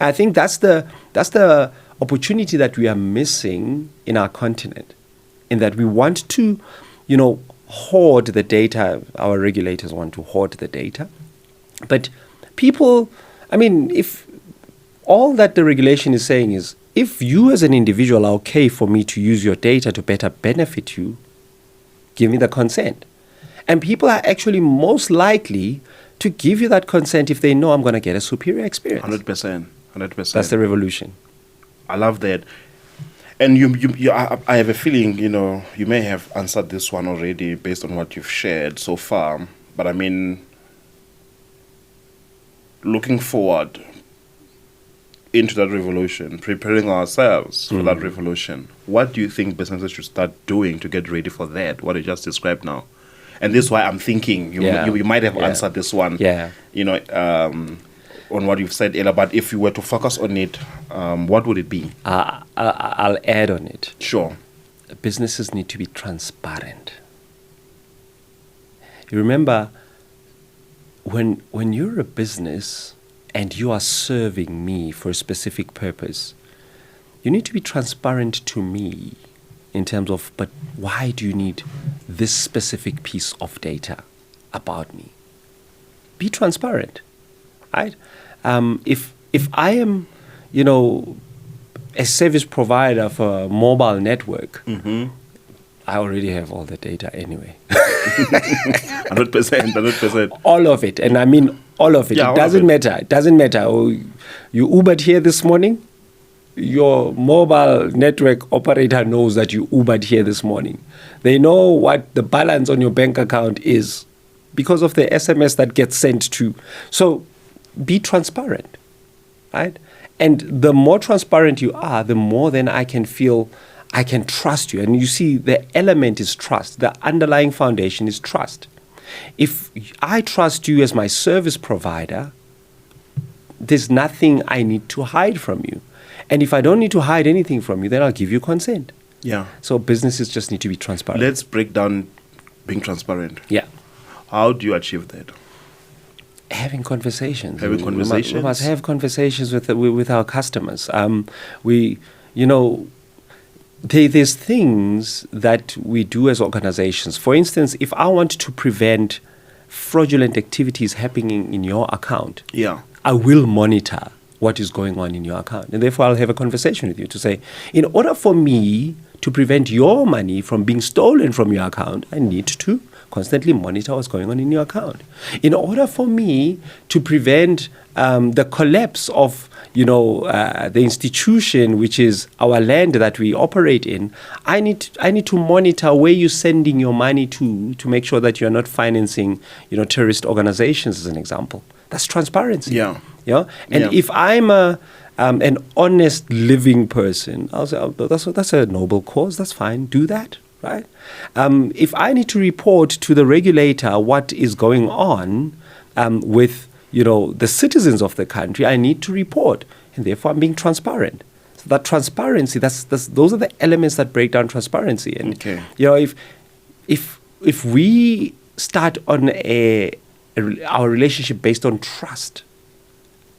Speaker 1: And I think that's the opportunity that we are missing in our continent, in that we want to, hoard the data. Our regulators want to hoard the data. But people, if all that the regulation is saying is, if you as an individual are okay for me to use your data to better benefit you, give me the consent. And people are actually most likely to give you that consent if they know I'm going to get a superior experience.
Speaker 2: 100%.
Speaker 1: That's the revolution.
Speaker 2: I love that. And I have a feeling, you may have answered this one already based on what you've shared so far. But looking forward into that revolution, preparing ourselves for that revolution, what do you think businesses should start doing to get ready for that, what you just described now? And this is why I'm thinking you might have answered this one, on what you've said earlier, but if you were to focus on it, what would it be?
Speaker 1: I'll add on it.
Speaker 2: Sure.
Speaker 1: Businesses need to be transparent. You remember, when you're a business and you are serving me for a specific purpose, you need to be transparent to me in terms of, but why do you need this specific piece of data about me? Be transparent, right? If I am, a service provider for a mobile network, I already have all the data anyway.
Speaker 2: 100%.
Speaker 1: All of it. And I mean all of it.
Speaker 2: Yeah,
Speaker 1: it doesn't matter. It doesn't matter. Oh, you Ubered here this morning, your mobile network operator knows that you Ubered here this morning. They know what the balance on your bank account is because of the SMS that gets sent to. So be transparent, right? And the more transparent you are, the more then I can feel I can trust you. And you see, the element is trust. The underlying foundation is trust. If I trust you as my service provider, there's nothing I need to hide from you. And if I don't need to hide anything from you, then I'll give you consent.
Speaker 2: Yeah.
Speaker 1: So businesses just need to be transparent.
Speaker 2: Let's break down being transparent.
Speaker 1: Yeah.
Speaker 2: How do you achieve that?
Speaker 1: Having conversations.
Speaker 2: Having conversations.
Speaker 1: We must have conversations with our customers. There's things that we do as organizations. For instance, if I want to prevent fraudulent activities happening in your account, I will monitor what is going on in your account. And therefore, I'll have a conversation with you to say, in order for me to prevent your money from being stolen from your account, I need to constantly monitor what's going on in your account. In order for me to prevent the collapse of the institution, which is our land that we operate in, I need to monitor where you're sending your money to make sure that you're not financing, terrorist organizations, as an example. That's transparency. And if I'm an honest living person, I'll say, oh, that's a noble cause. That's fine. Do that, right? If I need to report to the regulator what is going on with the citizens of the country, I need to report, and therefore I'm being transparent. So that transparency, those are the elements that break down transparency. And if we start on our relationship based on trust,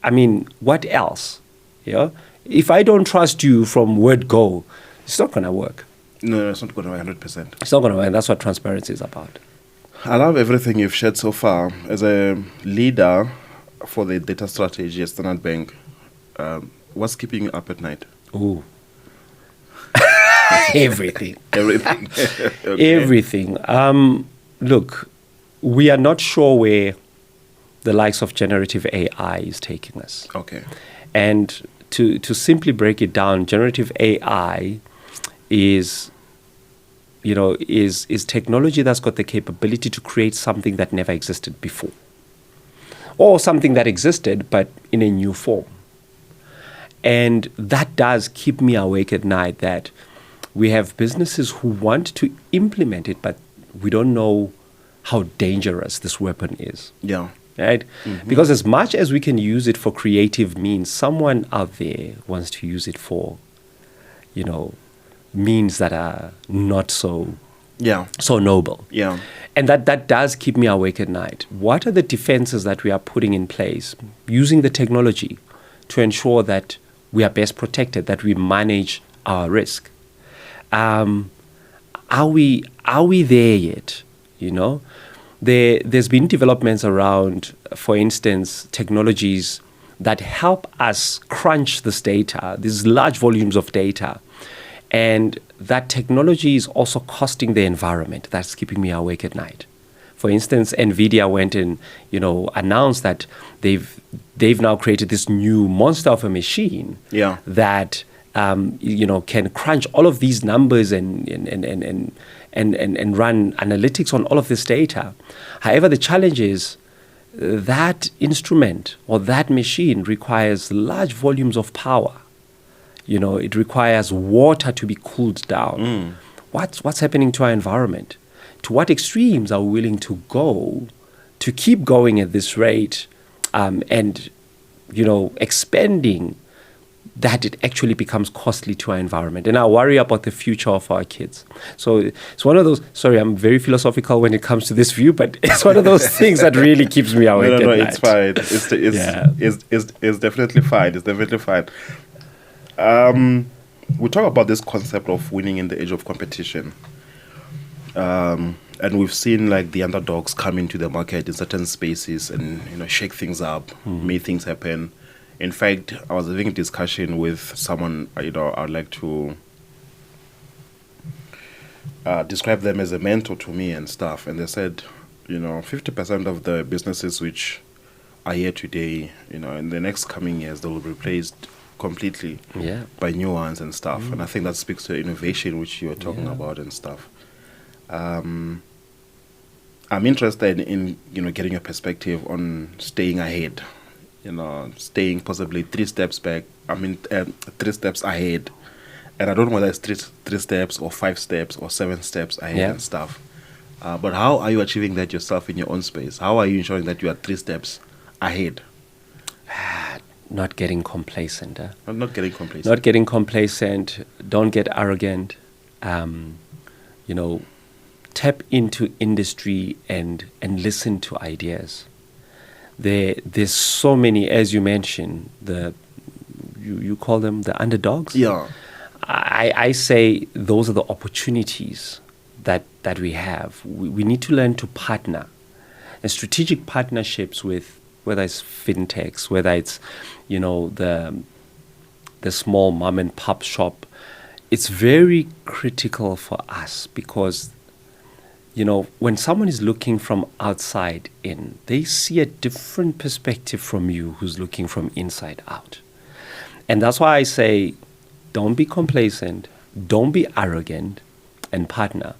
Speaker 1: I mean, what else? If I don't trust you from word go, it's not going to work.
Speaker 2: No, it's not going to work 100%.
Speaker 1: It's not going to work. That's what transparency is about.
Speaker 2: I love everything you've shared so far. As a leader for the data strategy at Standard Bank, what's keeping you up at night?
Speaker 1: Ooh. Everything.
Speaker 2: Everything.
Speaker 1: Okay. Everything. Look, we are not sure where the likes of generative AI is taking us.
Speaker 2: Okay.
Speaker 1: And to simply break it down, generative AI is is technology that's got the capability to create something that never existed before, or something that existed but in a new form. And that does keep me awake at night, that we have businesses who want to implement it, but we don't know how dangerous this weapon is.
Speaker 2: Yeah.
Speaker 1: Right? Mm-hmm. Because as much as we can use it for creative means, someone out there wants to use it for, means that are not so noble.
Speaker 2: Yeah.
Speaker 1: And that does keep me awake at night. What are the defenses that we are putting in place using the technology to ensure that we are best protected, that we manage our risk? Are we there yet? There's been developments around, for instance, technologies that help us crunch this data, these large volumes of data. And that technology is also costing the environment. That's keeping me awake at night. For instance, NVIDIA went and, announced that they've now created this new monster of a machine that, can crunch all of these numbers and run analytics on all of this data. However, the challenge is that instrument or that machine requires large volumes of power. It requires water to be cooled down. What's happening to our environment? To what extremes are we willing to go to keep going at this rate and expanding that it actually becomes costly to our environment? And I worry about the future of our kids. So it's one of those, sorry, I'm very philosophical when it comes to this view, but it's one of those things that really keeps me awake at night.
Speaker 2: It's fine. It's definitely fine. It's definitely fine. We talk about this concept of winning in the age of competition. And we've seen the underdogs come into the market in certain spaces and, shake things up, make things happen. In fact, I was having a discussion with someone, I'd like to describe them as a mentor to me and stuff. And they said, 50% of the businesses which are here today, in the next coming years, they will be replaced completely by new ones and stuff. And I think that speaks to innovation, which you were talking about and stuff. I'm interested in getting your perspective on staying ahead, staying possibly 3 steps back. 3 steps ahead, and I don't know whether it's three steps or 5 steps or 7 steps ahead and stuff. But how are you achieving that yourself in your own space? How are you ensuring that you are 3 steps ahead?
Speaker 1: Not getting complacent.
Speaker 2: Not getting complacent.
Speaker 1: Not getting complacent. Don't get arrogant. Tap into industry and listen to ideas. There's so many, as you mentioned, you call them the underdogs.
Speaker 2: Yeah.
Speaker 1: I say those are the opportunities that we have. We need to learn to partner, and strategic partnerships with, whether it's fintechs, whether it's the small mom and pop shop. It's very critical for us because when someone is looking from outside in, they see a different perspective from you who's looking from inside out. And that's why I say, don't be complacent, don't be arrogant, and partner.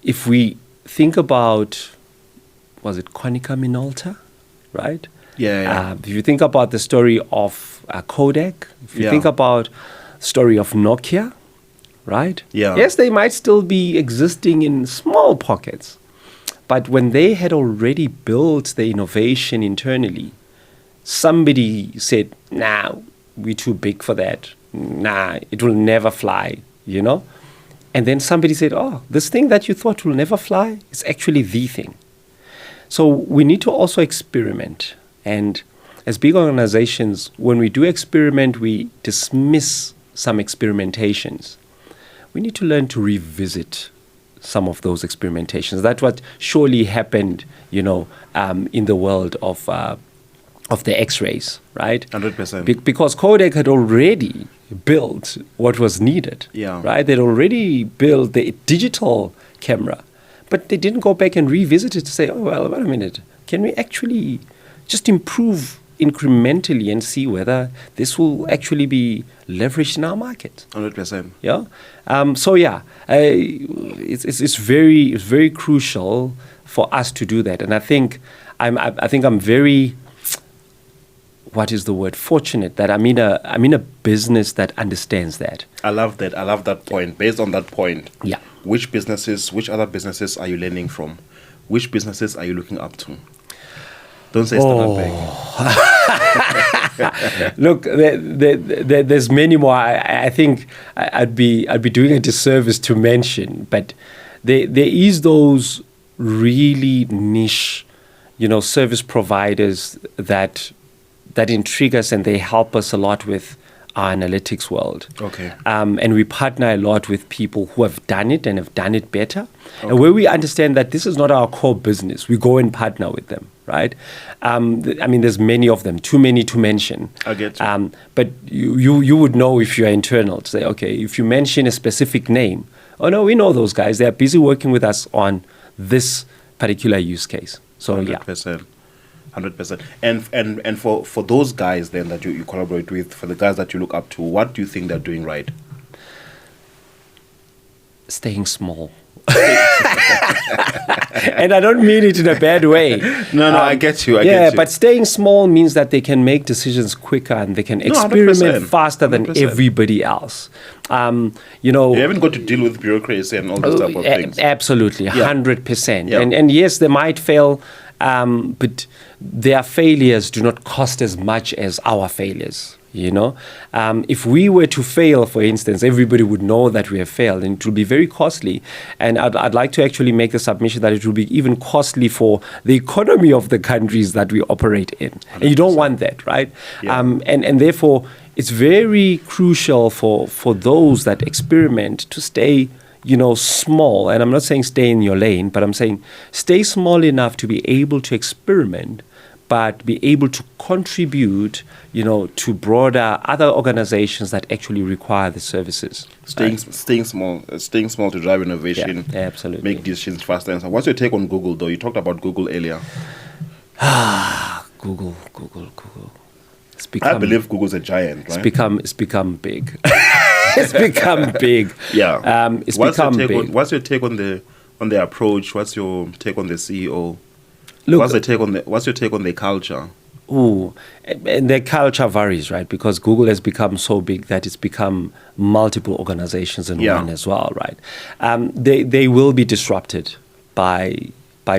Speaker 1: If we think about, was it Konica Minolta, right?
Speaker 2: Yeah.
Speaker 1: If you think about the story of Kodak, if you think about the story of Nokia, right?
Speaker 2: Yeah.
Speaker 1: Yes, they might still be existing in small pockets, but when they had already built the innovation internally, somebody said, nah, we're too big for that. Nah, it will never fly, And then somebody said, oh, this thing that you thought will never fly is actually the thing. So we need to also experiment. And as big organizations, when we do experiment, we dismiss some experimentations. We need to learn to revisit some of those experimentations. That's what surely happened, in the world of the X-rays, right?
Speaker 2: 100%.
Speaker 1: Because Kodak had already built what was needed, right? They'd already built the digital camera, but they didn't go back and revisit it to say, oh, well, wait a minute, can we actually just improve incrementally and see whether this will actually be leveraged in our market.
Speaker 2: 100%.
Speaker 1: Yeah. It's very crucial for us to do that, and I think I'm very, what is the word, fortunate that I'm in a business that understands that.
Speaker 2: I love that point. Based on that point,
Speaker 1: Yeah.
Speaker 2: which other businesses are you learning from? Which businesses are you looking up to? Don't say Standard Bank.
Speaker 1: Look, there's many more. I think I'd be doing a disservice to mention, but there is those really niche, service providers that intrigue us, and they help us a lot with our analytics world.
Speaker 2: Okay.
Speaker 1: And we partner a lot with people who have done it and have done it better. Okay. And where we understand that this is not our core business, we go and partner with them, right? There's many of them, too many to mention.
Speaker 2: I get you.
Speaker 1: But you would know if you're internal to say, okay, if you mention a specific name, oh no, we know those guys. They're busy working with us on this particular use case. So
Speaker 2: 100%. 100%. And for those guys then that you collaborate with, for the guys that you look up to, what do you think they're doing right?
Speaker 1: Staying small. And I don't mean it in a bad way.
Speaker 2: No, I get you. I get you.
Speaker 1: But staying small means that they can make decisions quicker and they can experiment faster than
Speaker 2: 100%.
Speaker 1: Everybody else.
Speaker 2: You haven't got to deal with bureaucracy and all those type of things.
Speaker 1: Absolutely, 100%.
Speaker 2: Yeah.
Speaker 1: And yes, they might fail, but their failures do not cost as much as our failures. If we were to fail, for instance, everybody would know that we have failed, and it will be very costly. And I'd like to actually make the submission that it will be even costly for the economy of the countries that we operate in. 100%. And you don't want that, right?
Speaker 2: Yeah.
Speaker 1: And therefore, it's very crucial for those that experiment to stay small. And I'm not saying stay in your lane, but I'm saying stay small enough to be able to experiment, but be able to contribute, to broader other organizations that actually require the services.
Speaker 2: Staying small to drive innovation.
Speaker 1: Yeah, absolutely.
Speaker 2: Make decisions faster. And so what's your take on Google, though? You talked about Google earlier.
Speaker 1: Google.
Speaker 2: I believe Google's a giant, right?
Speaker 1: It's become big. It's become big.
Speaker 2: Yeah.
Speaker 1: What's
Speaker 2: your take on the approach? What's your take on the CEO?
Speaker 1: Look,
Speaker 2: what's your take on the culture?
Speaker 1: And the culture varies, right? Because Google has become so big that it's become multiple organizations in one as well, right? They will be disrupted by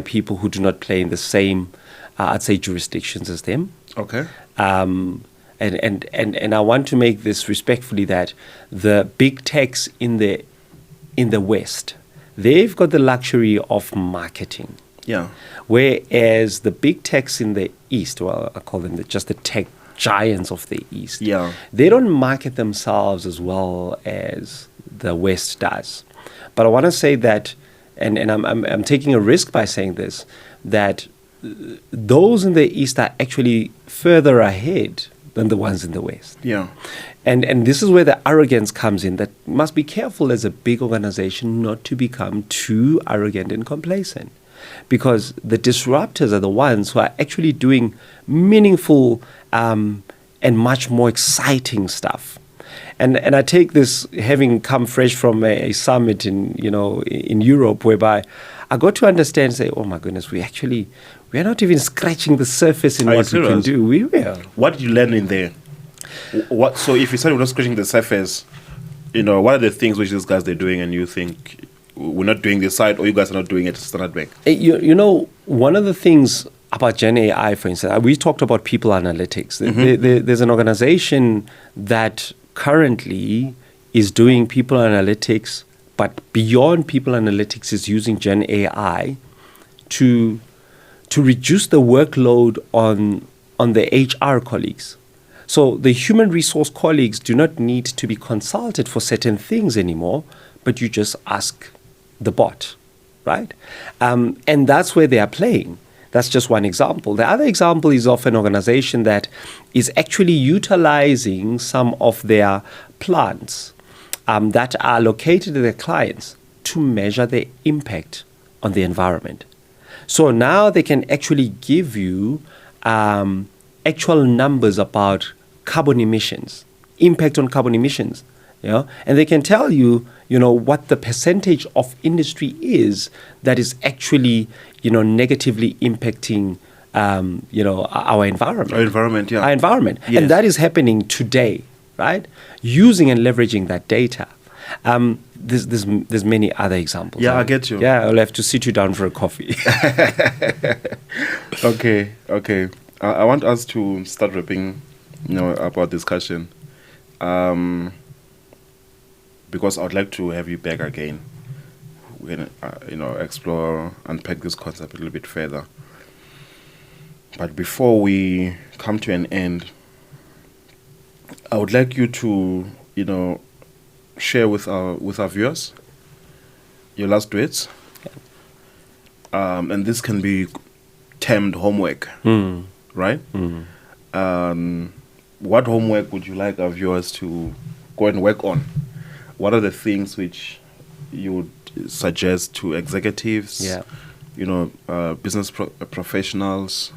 Speaker 1: people who do not play in the same, I'd say, jurisdictions as them.
Speaker 2: Okay.
Speaker 1: And I want to make this respectfully that the big techs in the West, they've got the luxury of marketing.
Speaker 2: Yeah.
Speaker 1: Whereas the big techs in the East, well, I call them just the tech giants of the East, they don't market themselves as well as the West does. But I want to say that, and I'm taking a risk by saying this, that those in the East are actually further ahead than the ones in the West.
Speaker 2: Yeah.
Speaker 1: And this is where the arrogance comes in, that you must be careful as a big organization not to become too arrogant and complacent. Because the disruptors are the ones who are actually doing meaningful and much more exciting stuff. And I take this, having come fresh from a summit in Europe, whereby I got to understand, say, oh my goodness, we are not even scratching the surface in what we can do. We will.
Speaker 2: What did you learn in there? So if you said we're not scratching the surface, what are the things which these guys they're doing, and you think we're not doing this side, or you guys are not doing it at Standard Bank?
Speaker 1: One of the things about Gen AI, for instance, we talked about people analytics. Mm-hmm. There's an organization that currently is doing people analytics, but beyond people analytics is using Gen AI to reduce the workload on the HR colleagues. So the human resource colleagues do not need to be consulted for certain things anymore, but you just ask the bot, right? And that's where they are playing. That's just one example. The other example is of an organization that is actually utilizing some of their plants that are located in their clients to measure the impact on the environment. So now they can actually give you actual numbers about carbon emissions, impact on carbon emissions, and they can tell you, what the percentage of industry is that is actually, negatively impacting, our environment.
Speaker 2: Our environment, yeah.
Speaker 1: Our environment.
Speaker 2: Yes.
Speaker 1: And that is happening today, right? Using and leveraging that data. There's many other examples.
Speaker 2: Yeah, I get you.
Speaker 1: Yeah, I'll have to sit you down for a coffee.
Speaker 2: Okay. I want us to start wrapping, up our discussion, because I would like to have you back again. We're gonna, explore, unpack this concept a little bit further. But before we come to an end, I would like you to, share with our viewers your last words. And this can be termed homework, right? What homework would you like our viewers to go and work on? What are the things which you would suggest to executives, business professionals,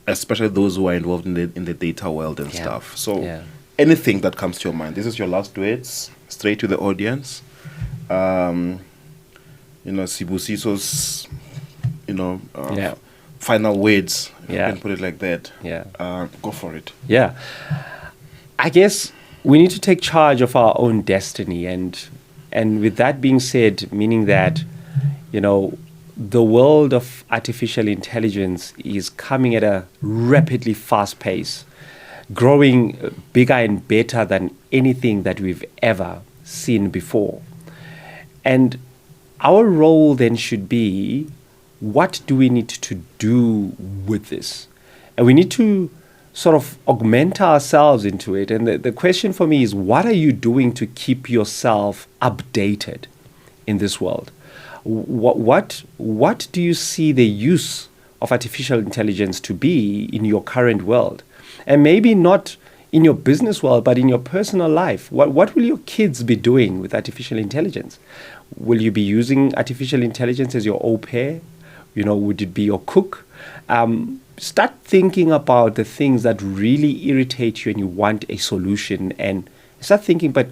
Speaker 2: especially those who are involved in the data world and stuff? So anything that comes to your mind. This is your last words, straight to the audience. Sibusiso's, final words, if you can put it like that. Go for it.
Speaker 1: Yeah. I guess we need to take charge of our own destiny. And with that being said, meaning that, the world of artificial intelligence is coming at a rapidly fast pace, growing bigger and better than anything that we've ever seen before. And our role then should be, what do we need to do with this? And we need to sort of augment ourselves into it. And the question for me is, what are you doing to keep yourself updated in this world? What do you see the use of artificial intelligence to be in your current world? And maybe not in your business world, but in your personal life. What will your kids be doing with artificial intelligence? Will you be using artificial intelligence as your au pair? Would it be your cook? Start thinking about the things that really irritate you and you want a solution, and start thinking, but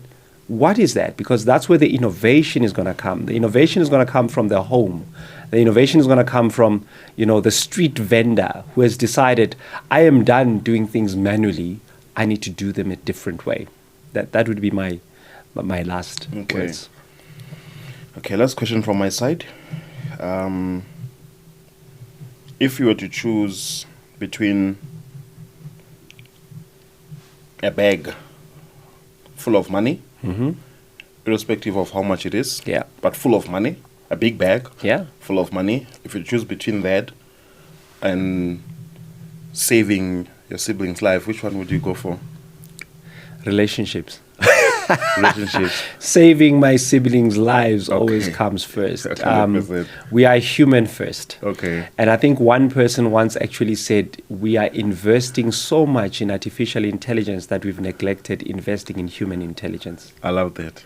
Speaker 1: what is that? Because that's where the innovation is going to come. The innovation is going to come from the home. The innovation is going to come from, the street vendor who has decided, I am done doing things manually. I need to do them a different way. That would be my last words.
Speaker 2: Okay, last question from my side. If you were to choose between a bag full of money, irrespective of how much it is, but full of money, a big bag full of money, if you choose between that and saving your siblings' life, which one would you go for?
Speaker 1: Relationships. Saving my siblings' lives always comes first. We are human first.
Speaker 2: Okay.
Speaker 1: And I think one person once actually said, we are investing so much in artificial intelligence that we've neglected investing in human intelligence.
Speaker 2: I love that.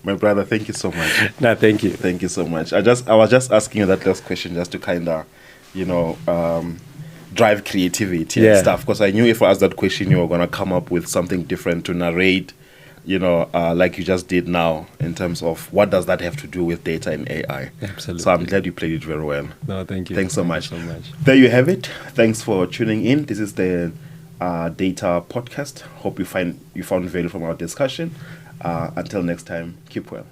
Speaker 2: My brother, thank you so much.
Speaker 1: No, thank you.
Speaker 2: Thank you so much. I was just asking you that last question just to kind of, drive creativity and stuff, because I knew if I asked that question, you were going to come up with something different to narrate, like you just did now, in terms of what does that have to do with data and AI.
Speaker 1: Absolutely.
Speaker 2: So I'm glad you played it very well.
Speaker 1: No, thank you.
Speaker 2: Thanks so much.
Speaker 1: Thank you so much.
Speaker 2: There you have it. Thanks for tuning in. This is the Data Podcast. Hope you found value from our discussion. Until next time, keep well.